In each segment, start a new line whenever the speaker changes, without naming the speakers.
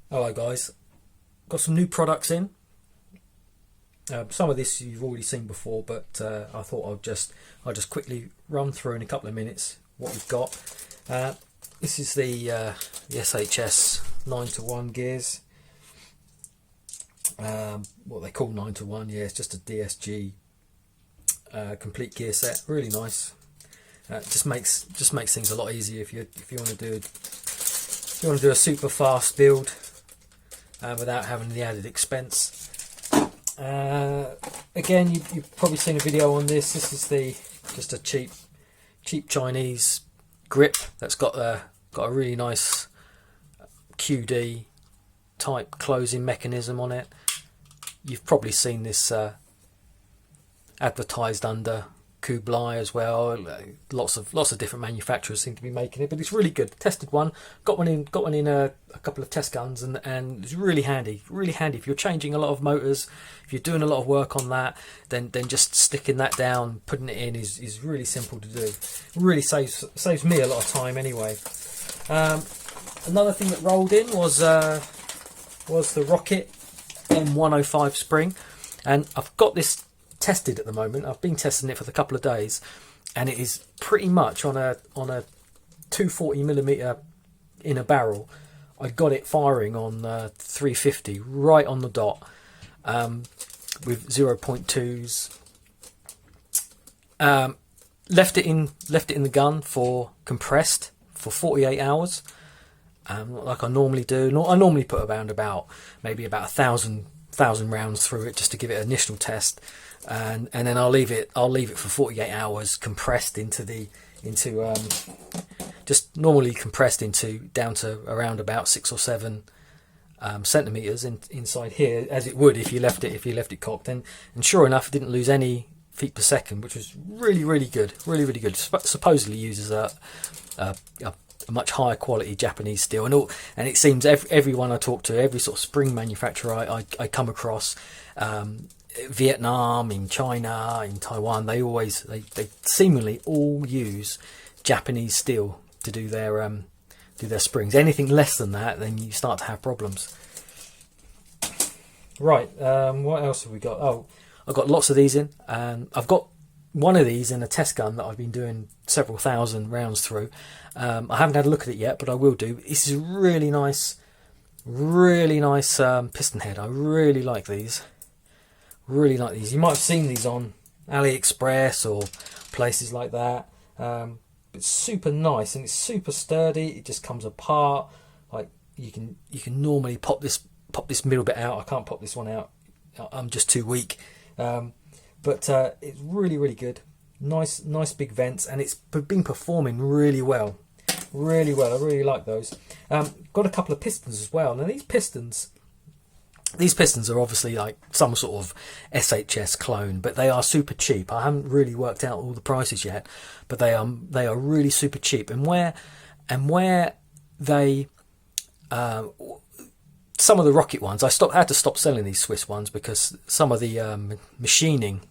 Hello guys, got some new products in. Some of this you've already seen before, but I thought I'll just quickly run through in a couple of minutes what we've got. This is the SHS 9 to 1 gears. What they call 9 to 1, yeah, it's just a DSG complete gear set. Really nice. Just makes things a lot easier if you want to do a super fast build without having the added expense. Again, you've probably seen a video on this. This is just a cheap Chinese grip that's got a really nice QD type closing mechanism on it. You've probably seen this advertised under Kublai as well. Lots of different manufacturers seem to be making it, but it's really good. Tested one, got one in a couple of test guns, and it's really handy. Really handy if you're changing a lot of motors, if you're doing a lot of work on that. Then just sticking that down, putting it in is really simple to do. It really saves me a lot of time anyway. Another thing that rolled in was the Rocket M105 spring, and I've got this tested at the moment. I've been testing it for a couple of days, and it is pretty much on a 240mm in a barrel. I got it firing on 350 right on the dot, with 0.2s. Left it in the gun for compressed for 48 hours, like I normally do. I normally put about maybe about 1,000 rounds through it just to give it an initial test, and then I'll leave it for 48 hours compressed just normally compressed down to around about 6 or 7 centimeters inside here, as it would if you left it cocked. And sure enough, it didn't lose any feet per second, which was really good. Supposedly uses a much higher quality Japanese steel, and it seems everyone I talk to, every sort of spring manufacturer I come across, Vietnam, in China, in Taiwan, they seemingly all use Japanese steel to do their springs. Anything less than that, then you start to have problems. Right, what else have we got? Oh, I've got lots of these in, and I've got one of these in a test gun that I've been doing several thousand rounds through. I haven't had a look at it yet, but I will do. This is really nice piston head. I really like these. You might have seen these on AliExpress or places like that. It's super nice, and it's super sturdy. It just comes apart. Like you can normally pop this middle bit out. I can't pop this one out. I'm just too weak. But it's really good. Nice big vents, and it's been performing really well. I really like those. Got a couple of pistons as well. Now these pistons are obviously like some sort of SHS clone, but they are super cheap. I haven't really worked out all the prices yet, but they are really super cheap. And where they some of the Rocket ones, I had to stop selling these Swiss ones because some of the machining,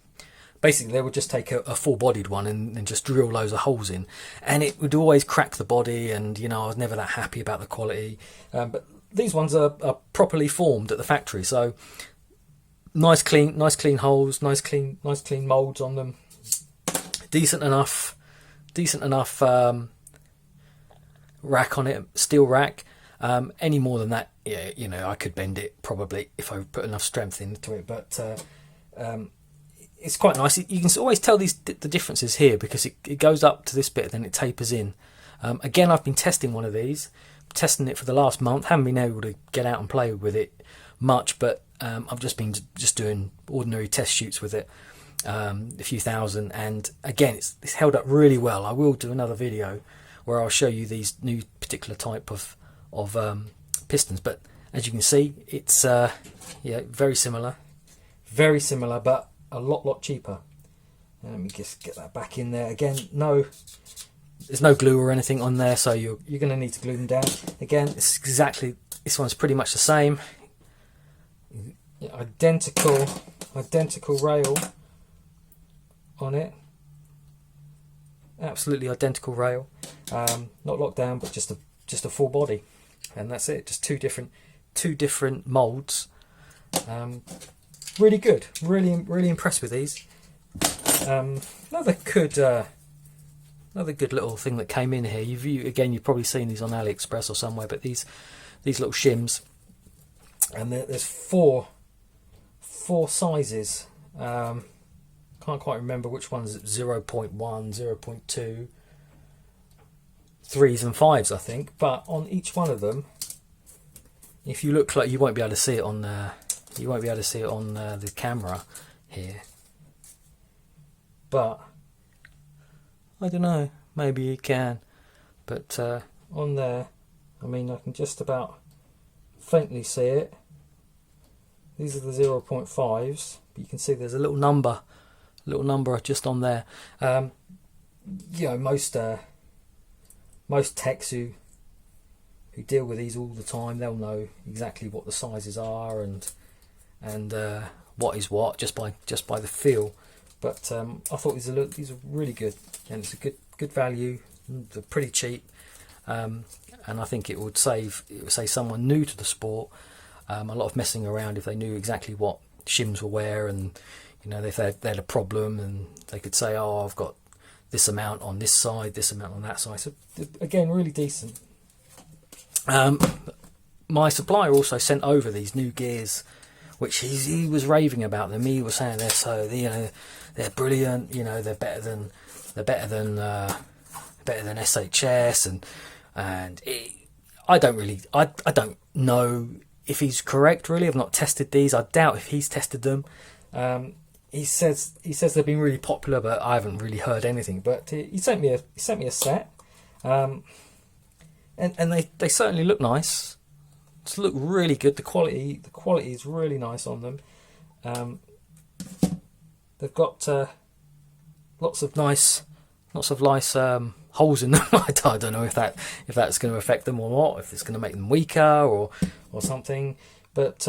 basically they would just take a full-bodied one and just drill loads of holes in, and it would always crack the body, and I was never that happy about the quality. But these ones are properly formed at the factory, so nice clean holes, nice clean molds on them, decent enough rack on it, steel rack. Any more than that, yeah, I could bend it probably if I put enough strength into it, but it's quite nice. You can always tell the differences here because it goes up to this bit, then it tapers in. Again, I've been testing one of these, testing it for the last month. Haven't been able to get out and play with it much, but I've just been doing ordinary test shoots with it, a few thousand, and again, it's held up really well. I will do another video where I'll show you these new particular type of pistons, but as you can see, it's very similar, but a lot cheaper. Let me just get that back in there again. There's no glue or anything on there, so you're going to need to glue them down. Again, this one's pretty much the same. Identical rail on it. Absolutely identical rail. Not locked down, but just a full body, and that's it. Just two different two different molds. Really good, really impressed with these. Another good little thing that came in here. You've probably seen these on AliExpress or somewhere, but these little shims, and there's four sizes. Can't quite remember which one's 0.1, 0.2, 3s and 5s, I think. But on each one of them, if you look, like, you won't be able to see it on the camera here. But I don't know, maybe you can. But on there, I mean, I can just about faintly see it. These are the 0.5s, but you can see there's a little number just on there. You know, most techs who deal with these all the time, they'll know exactly what the sizes are and what is what just by the feel. But I thought these are really good, and it's a good value. They're pretty cheap, and I think it would save someone new to the sport a lot of messing around if they knew exactly what shims were where, and you know, if they had a problem, and they could say, oh, I've got this amount on this side, this amount on that side. So again, really decent. My supplier also sent over these new gears, which he was raving about them. He was saying they're brilliant. You know, they're better than SHS, and I don't know if he's correct. Really, I've not tested these. I doubt if he's tested them. He says they've been really popular, but I haven't really heard anything. But he sent me a set, and they certainly look nice. Just look really good. The quality is really nice on them. They've got lots of nice holes in them. I don't know if that's going to affect them or not, if it's going to make them weaker or something. But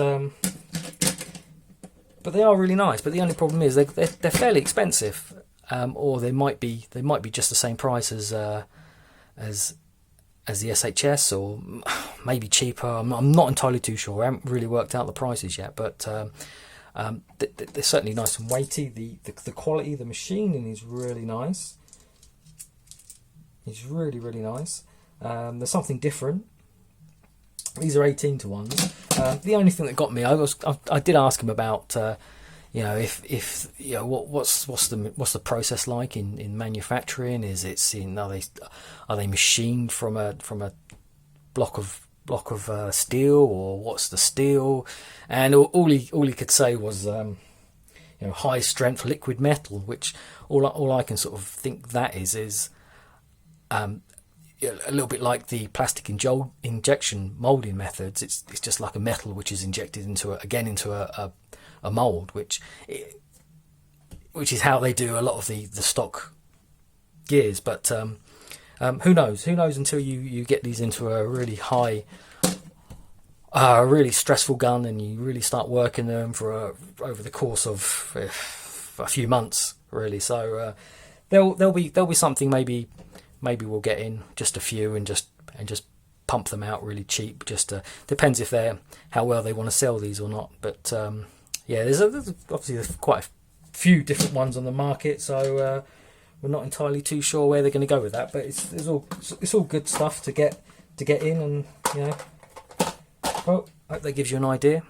they are really nice. But the only problem is they're fairly expensive, or they might be just the same price as the SHS, or maybe cheaper. I'm not entirely too sure. I haven't really worked out the prices yet, but they're certainly nice and weighty. The quality of the machining is really nice. It's really nice. There's something different. These are 18-to-1s. The only thing that got me, I did ask him about if what's the process like in manufacturing? Are they machined from a block of steel, or what's the steel? And all he could say was high strength liquid metal, which all I can sort of think that is a little bit like the plastic injection molding methods. It's just like a metal which is injected into a mold, which is how they do a lot of the stock gears. But who knows until you get these into a really high, really stressful gun, and you really start working them for over the course of a few months, really. So there'll be something maybe we'll get in just a few and just pump them out really cheap. Just depends if how well they want to sell these or not. But there's obviously quite a few different ones on the market, so we're not entirely too sure where they're going to go with that. But it's all good stuff to get in, and well, I hope that gives you an idea.